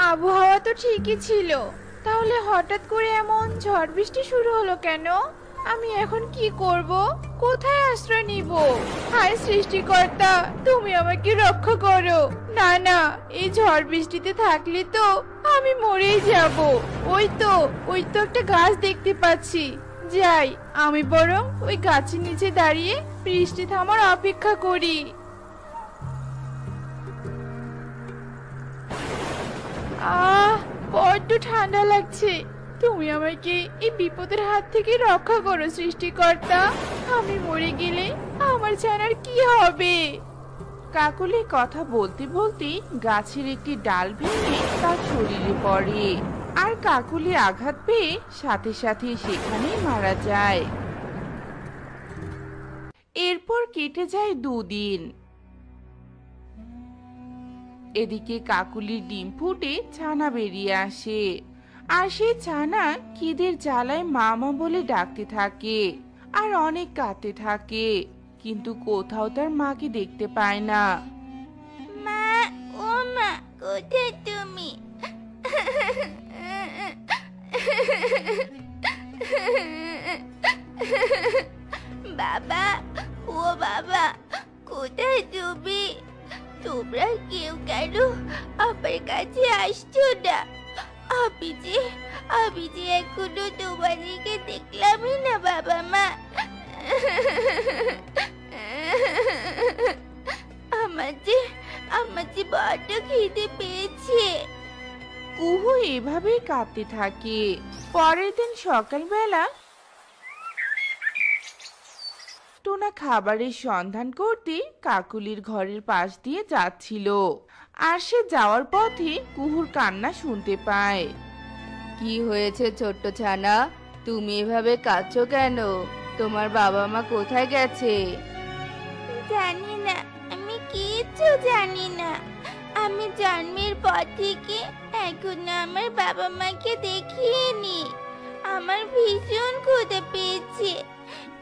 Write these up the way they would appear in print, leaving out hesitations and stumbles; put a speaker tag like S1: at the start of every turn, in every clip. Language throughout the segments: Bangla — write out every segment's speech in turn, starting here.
S1: আবহাওয়া তো ঠিকই ছিল, তাহলে হঠাৎ করে এমন ঝড় বৃষ্টি শুরু হলো কেন? আমি এখন কি করব? কোথায় আশ্রয় নিব? হায় সৃষ্টিকর্তা, তুমি আমাকে রক্ষা করো। না না, এই ঝড় বৃষ্টিতে থাকলে তো আমি মরেই যাব। ওই তো একটা গাছ দেখতে পাচ্ছি। যাই, আমি বরং ওই গাছের নিচে দাঁড়িয়ে বৃষ্টি থামার অপেক্ষা করি। আহ, বড্ড ঠান্ডা লাগছে। তুমি আমাকে এই বিপদের হাত থেকে রক্ষা করো সৃষ্টিকর্তা। আমি মরে গেলে আমার ছানার কি হবে?
S2: কাকলি কথা বলতে বলতে গাছের একটি ডাল ভেঙে তার শরীরে পড়ে, আর কাকলি আঘাত পেয়ে সাথে সাথে সেখানেই মারা যায়। এরপর কেটে যায় 2 দিন। এদিকে কাকুলির ডিম ফুটে ছানা বেরিয়ে আসে, আর সেই ছানা খিদের জ্বালায় মামা বলে ডাকতে থাকে আর অনেক কাঁদতে থাকে, কিন্তু কোথাও তার মাকে দেখতে পায় না।
S3: মা, ও মা, কোথায় তুমি? বাবা, ও বাবা, কোথায় তুমি? তোমরা কেউ কেন আমার কাছে আসছো না? আমি যে এখনো তোমাদেরকে দেখলামই না বাবা মা। আমার যে বড্ড খিদে পেয়েছে।
S2: কুহু এভাবেই কাঁদতে থাকে। পরের দিন সকালবেলা টোনা খাবারের সন্ধান করতে কাকুলির ঘরের পাশ দিয়ে যাচ্ছিল, আর সে যাওয়ার পথে কুহুর কান্না শুনতে পায়। কি হয়েছে ছোট্ট ছানা, তুমি এভাবে কাঁদছো কেন? তোমার বাবা মা কোথায় গেছে?
S3: জানি না, আমি কিচ্ছু জানি না। আমি জন্মের পর থেকে এখনো আমার বাবা মাকে দেখিনি। আমার ভীষণ ক্ষুধা পেয়েছে।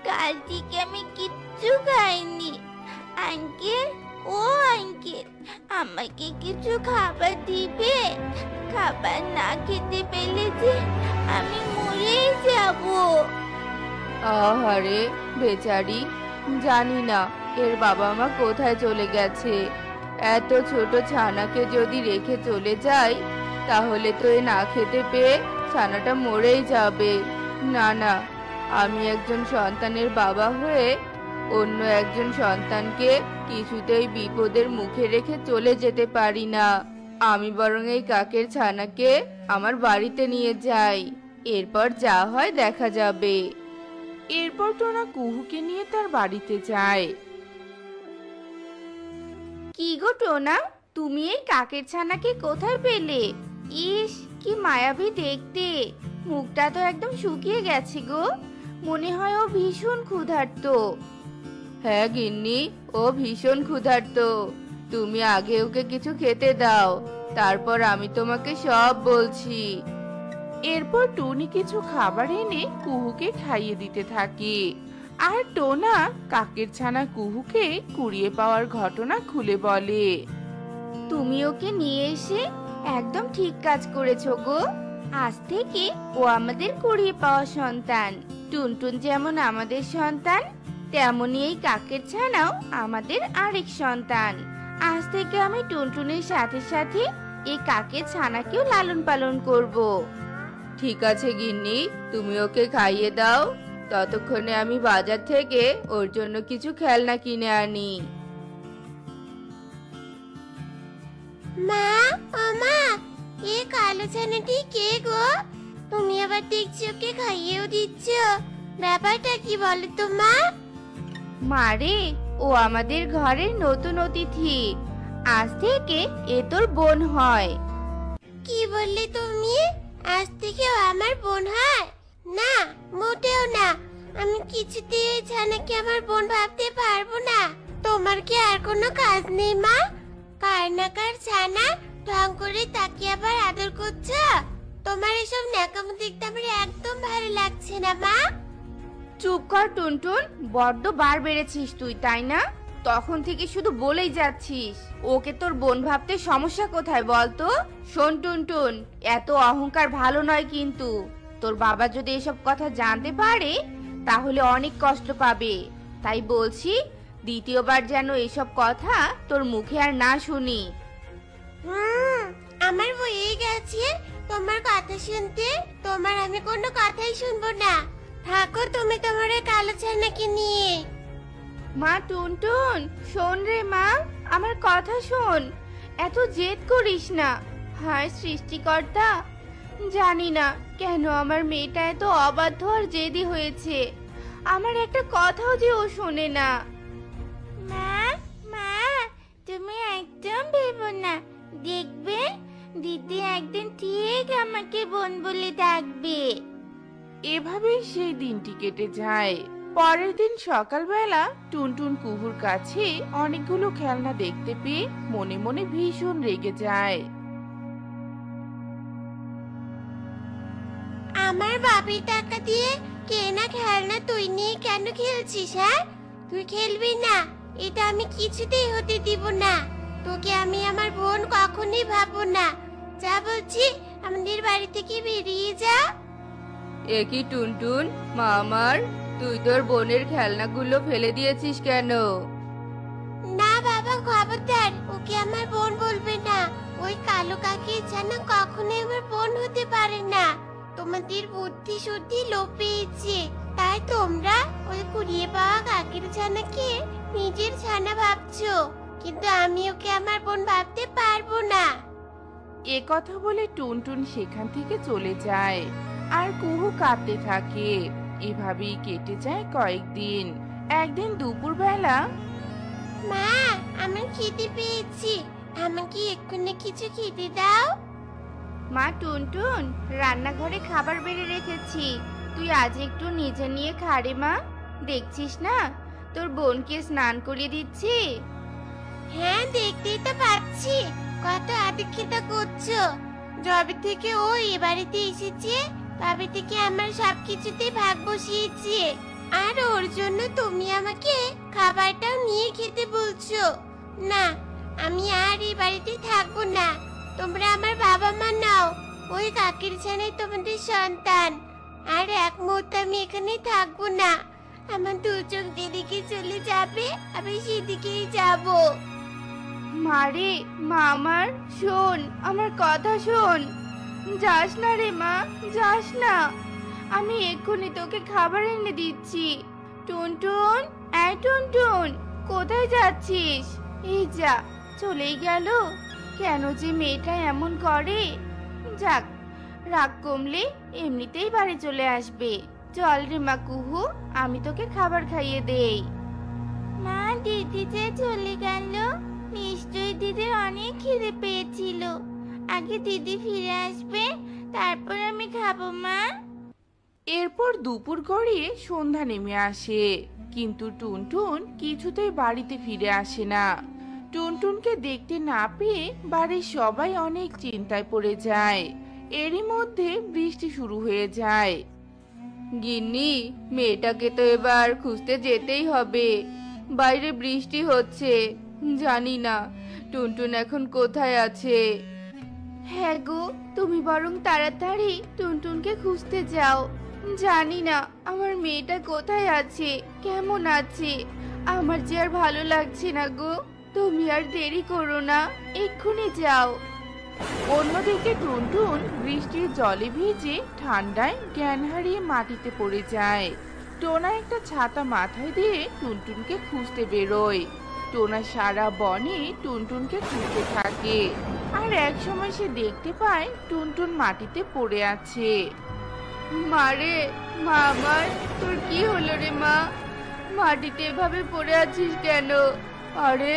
S3: কাল থেকে আমি কিচ্ছু খাইনি। আঙ্কেল, ও আঙ্কেল, আমাকে কিছু খাবার দিবে? খাবার না খেতে পেলে যে আমি মরেই যাব।
S2: আহারে বেচারি, জানি না এর বাবা মা কোথায় চলে গেছে। এত ছোট ছানাকে যদি রেখে চলে যায়, তাহলে তো এ না খেতে পেয়ে ছানাটা মরেই যাবে। না না, আমি একজন সন্তানের বাবা হয়ে অন্য একজন সন্তানকে কিছুতেই বিপদের মুখে রেখে চলে যেতে পারি না। আমি বরং এই কাকের ছানাকে আমার বাড়িতে নিয়ে যাই, এরপর যা হয় দেখা যাবে। এরপর টোনা কুহুকে নিয়ে তার বাড়িতে যায়।
S3: কি গো টোনা, তুমি এই কাকের ছানাকে কোথায় পেলে? ইস, কি মায়াবী দেখতে। মুখটা তো একদম শুকিয়ে গেছে গো। মনে হয় ও ভীষণ ক্ষুধার্ত।
S2: হ্যাঁ গিন্নি, ও ভীষণ ক্ষুধার্ত। তুমি আগে ওকে কিছু খেতে দাও, তারপর আমি তোমাকে সব বলছি। এরপর টুনি কিছু খাবার এনে কুহুকে খাইয়ে দিতে থাকে, আর টোনা কাকের ছানা কুহুকে কুড়িয়ে পাওয়ার ঘটনা খুলে বলে।
S3: তুমি ওকে নিয়ে এসে একদম ঠিক কাজ করেছো গো। আজ থেকে ও আমাদের কুড়িয়ে পাওয়া সন্তান। টুনটুন যেমন আমাদের সন্তান, তেমনি এই কাকের ছানাও আমাদের আরেক সন্তান। আজ থেকে আমি টুনটুনের সাথে সাথে এই কাকের ছানাকেও লালন পালন করব।
S2: ঠিক আছে গিন্নি, তুমি ওকে খাইয়ে দাও, ততক্ষণে আমি বাজার থেকে ওর জন্য কিছু খেলনা কিনে আনি।
S3: মা, ও মা, এ কালো ছানাটি কে গো? তুমি আবার দেখছি ওকে খাইয়েও দিচ্ছ। ব্যাপারটা কি বলো তো মা? মারে, ও আমাদের ঘরের নতুন অতিথি। আজ থেকে এ তোর বোন হয়। কি বললে তুমি? আজ থেকে ও আমার বোন হয়? না, মোটেও না। আমি কিছুতেই এই ছানাকে আমার বোন ভাবতে পারবো না। তোমার কি আর কোনো কাজ নেই মা? কার না কার ছানা ঢং করে তাকে আবার আদর করছো? তোমার এসব ন্যাকামো দেখতে আমার একদম ভালো লাগছে না মা। চুপ কর টুনটুন, বড্ড বার বেড়েছিস তুই, তাই না?
S2: তখন থেকে শুধু বলেই যাচ্ছিস। ওকে তোর বোন ভাবতে সমস্যা কোথায় বলতো? শোন টুনটুন, এত অহংকার ভালো নয় কিন্তু। তোর বাবা যদি এসব কথা জানতে পারে তাহলে অনেক কষ্ট পাবে। তাই বলছি, দ্বিতীয়বার যেন এসব কথা তোর মুখে আর না শুনি।
S3: আমার হয়ে গেছে তোমার কথা শুনতে। তোমার আমি কোনো কথাই শুনবো না। থাকো তুমি তোমার এই কালো ছানাকে নিয়ে।
S2: মা টুনটুন, শোন রে মা, আমার কথা শোন। এত জেদ করিস না। হায় সৃষ্টিকর্তা, জানি না কেন আমার মেয়েটা এত অবাধ্য আর জেদি হয়েছে। আমার একটা কথাও যে ও শোনে না।
S3: মা মা, তুমি একদম ভেবো না। দেখবে দিদি একদিন ঠিক আমাকে বোন বলে ডাকবে।
S1: এভাবেই সেই দিনটি কেটে যায়। পরের দিন সকালবেলা টুনটুন কুহুর কাছে অনেকগুলো খেলনা দেখতে পেয়ে মনে মনে ভীষণ রেগে যায়।
S3: আমার বাবির টাকা দিয়ে কেনা খেলনা তুই নিয়ে কেন খেলছিস? হ্যাঁ, তুই খেলবি না, এটা আমি কিছুতেই হতে দিব না। তোকে আমি আমার বোন কখনোই ভাববো না। যা বলছি, আমাদের বাড়ি থেকে বেরিয়ে যা।
S2: একই টুনটুন, মা আমার, তুই তোর বোনের খেলনাগুলো ফেলে দিয়েছিস কেন?
S3: না বাবা, খবরদার, ওকে আমার বোন বলবে না। ওই কালো কাকির ছানা কখনোই আমার বোন হতে পারে না। তোমাদের বুদ্ধি শুদ্ধি লোপ পেয়েছে, তাই তোমরা ওই কুড়িয়ে পাওয়া কাকির ছানাকে নিজের ছানা ভাবছো, কিন্তু আমি ওকে আমার বোন ভাবতে পারবো না।
S1: এ কথা বলে টুনটুন সেখান থেকে চলে যায় আর কুহু কাঁদতে থাকে। এভাবেই কেটে যায় কয়েকদিন। একদিন দুপুরবেলা
S3: মা, আমার খিদে পেয়েছি, আমাকে এক্ষুনি কিছু খেতে দাও।
S2: মা টুনটুন, রান্নাঘরে খাবার বেড়ে রেখেছি, তুই আজ একটু নিজে নিয়ে খা রে মা। দেখছিস না তোর বোনকে স্নান করিয়ে দিচ্ছি।
S3: হ্যাঁ, দেখতেই তো পাচ্ছি কত আদিক্ষিতা করছো। যবে থেকে ও এ বাড়িতে এসেছে তবে থেকে আমার সবকিছুতেই ভাগ বসিয়েছে, আর ওর জন্য তুমি আমাকে খাবারটাও নিয়ে খেতে বলছো। না, আমি আর এই বাড়িতে থাকবো না। তোমরা আমার বাবা মা নাও, ওই কাকির ছানাই তোমাদের সন্তান। আর এক মুহূর্ত আমি এখানে থাকবো না। আমার দু চোখ যেদিকে চলে যাবে আমি সেদিকেই যাবো।
S2: মারে মা আমার, শোন, আমার কথা শোন। যাস না রে মা, যাস না। আমি এক্ষুনি তোকে খাবার এনে দিচ্ছি। টুনটুন, এই টুনটুন, কোথায় যাচ্ছিস? এই যা, চলেই গেল। কেন যে মেয়েটা এমন করে? যাক, রাগ কমলে এমনিতেই বাড়ি চলে আসবে। চল রে মা কুহু, আমি তোকে খাবার খাইয়ে দেই।
S3: মা, দিদি যে চলে গেল, নিশ্চয়ই দিদির অনেক খিদে পেয়েছিল। আগে দিদি ফিরে আসবে, তারপর আমি খাবো মা।
S1: এরপর দুপুর গড়িয়ে সন্ধ্যা নেমে আসে, কিন্তু টুনটুন কিছুতেই বাড়িতে ফিরে আসে না। টুনটুনকে দেখতে না পেয়ে বাড়ির সবাই অনেক চিন্তায় পড়ে যায়। এরই মধ্যে বৃষ্টি শুরু হয়ে যায়।
S2: গিন্নি, মেয়েটাকে তো এবার খুঁজতে যেতেই হবে। বাইরে বৃষ্টি হচ্ছে, জানি না টুনটুন এখন কোথায় আছে। হ্যাঁ গো, তুমি বরং তাড়াতাড়ি টুনটুনকে খুঁজতে যাও। জানি না আমার মেয়েটা কোথায় আছে, কেমন আছে। আমার যে আর ভালো লাগছে না গো, তুমি আর দেরি করো না, এক্ষুনি যাও।
S1: অন্যদিকে টুনটুন বৃষ্টির জলে ভিজে ঠান্ডায় জ্ঞান হারিয়ে মাটিতে পড়ে যায়। টোনা একটা ছাতা মাথায় দিয়ে টুনটুনকে খুঁজতে বেরোয়। টোনা সারা বনে টুনটুনকে খুঁজতে থাকে, আর এক সময় সে দেখতে পায় টুনটুন মাটিতে পড়ে আছে।
S2: মারে মা আমার, তোর কি হলো রে মা? মাটিতে এভাবে পড়ে আছিস কেন? আরে,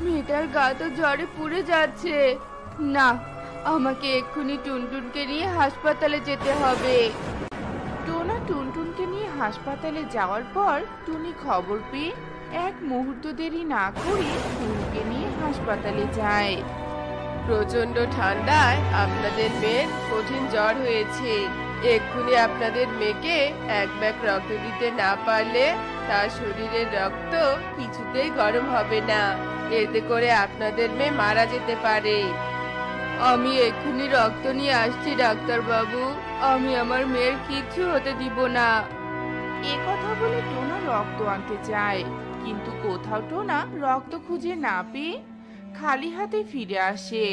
S2: মেয়েটার গা তো জ্বরে পুড়ে যাচ্ছে। না, আমাকে এক্ষুনি টুনটুনকে নিয়ে হাসপাতালে যেতে হবে।
S1: টোনা টুনটুনকে নিয়ে হাসপাতালে যাওয়ার পর টুনি খবর পেয়ে এক মুহূর্ত দেরি না করে টুনিকে নিয়ে হাসপাতালে যায়।
S4: প্রচন্ড ঠান্ডায় আপনাদের মেয়ের কঠিন জ্বর হয়েছে,
S2: এক্ষুনি আপনাদের মেয়েকে এক ব্যাগ রক্ত দিতে না পারলে তার শরীরের রক্ত কিছুতেই গরম হবে না, এতে করে আপনাদের মেয়ে মারা যেতে পারে। আমি এক্ষুনি রক্ত নিয়ে আসছি ডাক্তার বাবু, আমি আমার মেয়ের কিচ্ছু হতে দিব না।
S1: এ কথা বলে টোনা রক্ত আনতে যায়, কিন্তু কোথাও টোনা রক্ত খুঁজে না পেয়ে খালি হাতে ফিরে আসে।